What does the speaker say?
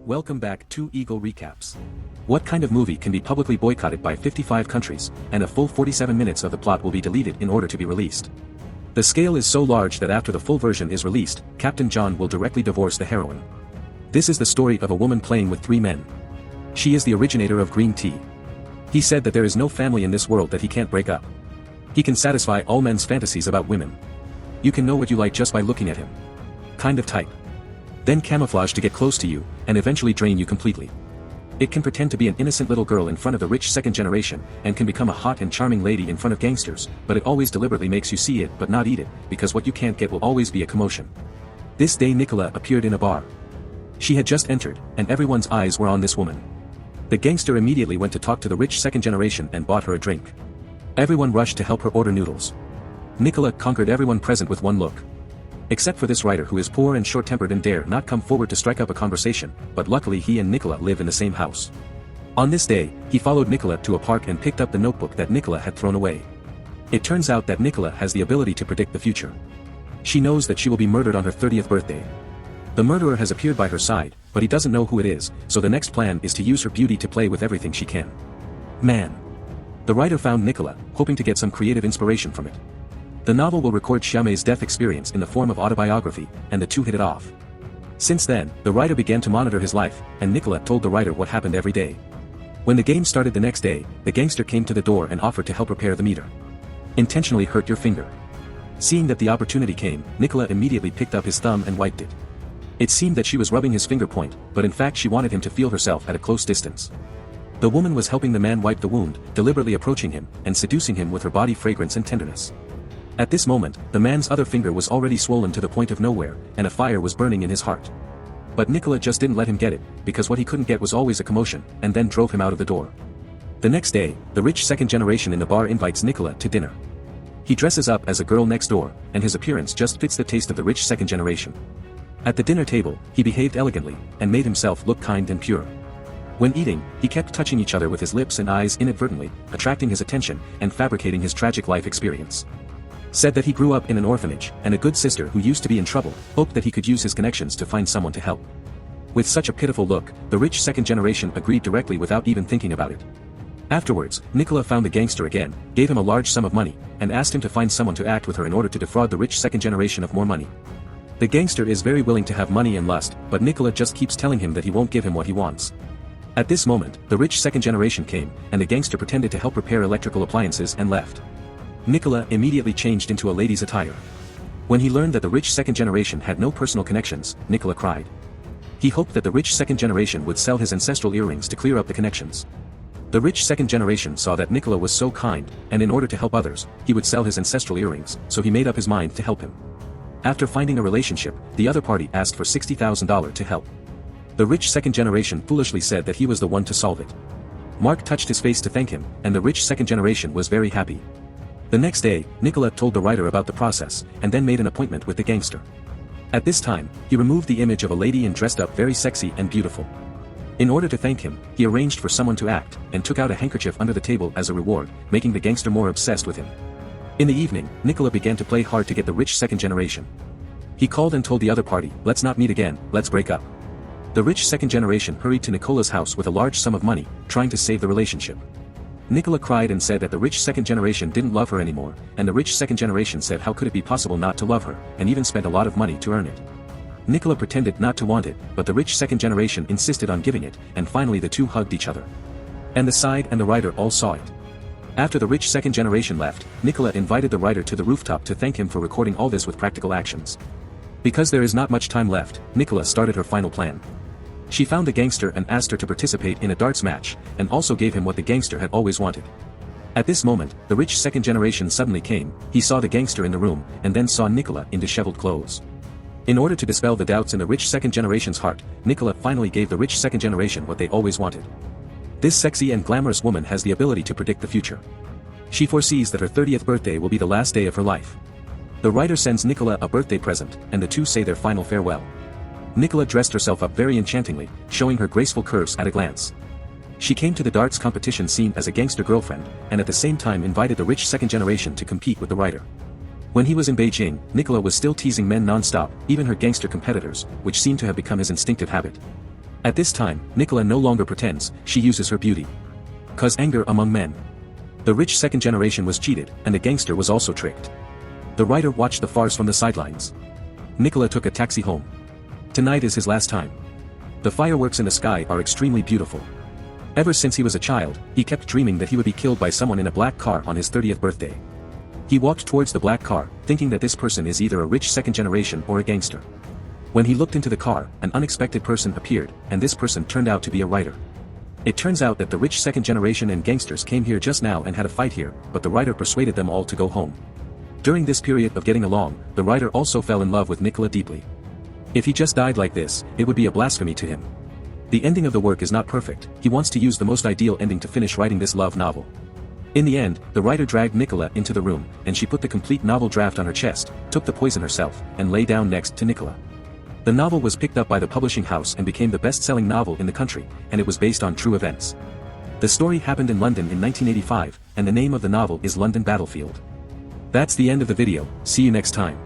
Welcome back to Eagle Recaps. What kind of movie can be publicly boycotted by 55 countries, and a full 47 minutes of the plot will be deleted in order to be released? The scale is so large that after the full version is released, Captain John will directly divorce the heroine. This is the story of a woman playing with 3 men. She is the originator of green tea. He said that there is no family in this world that he can't break up. He can satisfy all men's fantasies about women. You can know what you like just by looking at him. Kind of type. Then camouflage to get close to you, and eventually drain you completely. It can pretend to be an innocent little girl in front of the rich second generation, and can become a hot and charming lady in front of gangsters, but it always deliberately makes you see it but not eat it, because what you can't get will always be a commotion. This day Nicola appeared in a bar. She had just entered, and everyone's eyes were on this woman. The gangster immediately went to talk to the rich second generation and bought her a drink. Everyone rushed to help her order noodles. Nicola conquered everyone present with one look. Except for this writer who is poor and short-tempered and dare not come forward to strike up a conversation, but luckily he and Nicola live in the same house. On this day, he followed Nicola to a park and picked up the notebook that Nicola had thrown away. It turns out that Nicola has the ability to predict the future. She knows that she will be murdered on her 30th birthday. The murderer has appeared by her side, but he doesn't know who it is, so the next plan is to use her beauty to play with everything she can. Man. The writer found Nicola, hoping to get some creative inspiration from it. The novel will record Xiaomei's death experience in the form of autobiography, and the two hit it off. Since then, the writer began to monitor his life, and Nicola told the writer what happened every day. When the game started the next day, the gangster came to the door and offered to help repair the meter. Intentionally hurt your finger. Seeing that the opportunity came, Nicola immediately picked up his thumb and wiped it. It seemed that she was rubbing his finger point, but in fact she wanted him to feel herself at a close distance. The woman was helping the man wipe the wound, deliberately approaching him, and seducing him with her body fragrance and tenderness. At this moment, the man's other finger was already swollen to the point of nowhere, and a fire was burning in his heart. But Nicola just didn't let him get it, because what he couldn't get was always a commotion, and then drove him out of the door. The next day, the rich second generation in the bar invites Nicola to dinner. He dresses up as a girl next door, and his appearance just fits the taste of the rich second generation. At the dinner table, he behaved elegantly, and made himself look kind and pure. When eating, he kept touching each other with his lips and eyes inadvertently, attracting his attention, and fabricating his tragic life experience. Said that he grew up in an orphanage, and a good sister who used to be in trouble, hoped that he could use his connections to find someone to help. With such a pitiful look, the rich second generation agreed directly without even thinking about it. Afterwards, Nicola found the gangster again, gave him a large sum of money, and asked him to find someone to act with her in order to defraud the rich second generation of more money. The gangster is very willing to have money and lust, but Nicola just keeps telling him that he won't give him what he wants. At this moment, the rich second generation came, and the gangster pretended to help repair electrical appliances and left. Nicola immediately changed into a lady's attire. When he learned that the rich second generation had no personal connections, Nicola cried. He hoped that the rich second generation would sell his ancestral earrings to clear up the connections. The rich second generation saw that Nicola was so kind, and in order to help others, he would sell his ancestral earrings, so he made up his mind to help him. After finding a relationship, the other party asked for $60,000 to help. The rich second generation foolishly said that he was the one to solve it. Mark touched his face to thank him, and the rich second generation was very happy. The next day, Nicola told the writer about the process, and then made an appointment with the gangster. At this time, he removed the image of a lady and dressed up very sexy and beautiful. In order to thank him, he arranged for someone to act, and took out a handkerchief under the table as a reward, making the gangster more obsessed with him. In the evening, Nicola began to play hard to get the rich second generation. He called and told the other party, "Let's not meet again, let's break up." The rich second generation hurried to Nicola's house with a large sum of money, trying to save the relationship. Nicola cried and said that the rich second generation didn't love her anymore, and the rich second generation said how could it be possible not to love her, and even spent a lot of money to earn it. Nicola pretended not to want it, but the rich second generation insisted on giving it, and finally the two hugged each other. And the side and the writer all saw it. After the rich second generation left, Nicola invited the writer to the rooftop to thank him for recording all this with practical actions. Because there is not much time left, Nicola started her final plan. She found the gangster and asked her to participate in a darts match, and also gave him what the gangster had always wanted. At this moment, the rich second generation suddenly came, he saw the gangster in the room, and then saw Nicola in disheveled clothes. In order to dispel the doubts in the rich second generation's heart, Nicola finally gave the rich second generation what they always wanted. This sexy and glamorous woman has the ability to predict the future. She foresees that her 30th birthday will be the last day of her life. The writer sends Nicola a birthday present, and the two say their final farewell. Nicola dressed herself up very enchantingly, showing her graceful curves at a glance. She came to the darts competition scene as a gangster girlfriend, and at the same time invited the rich second generation to compete with the writer. When he was in Beijing, Nicola was still teasing men non-stop, even her gangster competitors, which seemed to have become his instinctive habit. At this time, Nicola no longer pretends, she uses her beauty. Cause anger among men. The rich second generation was cheated, and the gangster was also tricked. The writer watched the farce from the sidelines. Nicola took a taxi home. Tonight is his last time. The fireworks in the sky are extremely beautiful. Ever since he was a child, he kept dreaming that he would be killed by someone in a black car on his 30th birthday. He walked towards the black car, thinking that this person is either a rich second generation or a gangster. When he looked into the car, an unexpected person appeared, and this person turned out to be a writer. It turns out that the rich second generation and gangsters came here just now and had a fight here, but the writer persuaded them all to go home. During this period of getting along, the writer also fell in love with Nicola deeply. If he just died like this, it would be a blasphemy to him. The ending of the work is not perfect, he wants to use the most ideal ending to finish writing this love novel. In the end, the writer dragged Nicola into the room, and she put the complete novel draft on her chest, took the poison herself, and lay down next to Nicola. The novel was picked up by the publishing house and became the best-selling novel in the country, and it was based on true events. The story happened in London in 1985, and the name of the novel is London Battlefield. That's the end of the video, see you next time.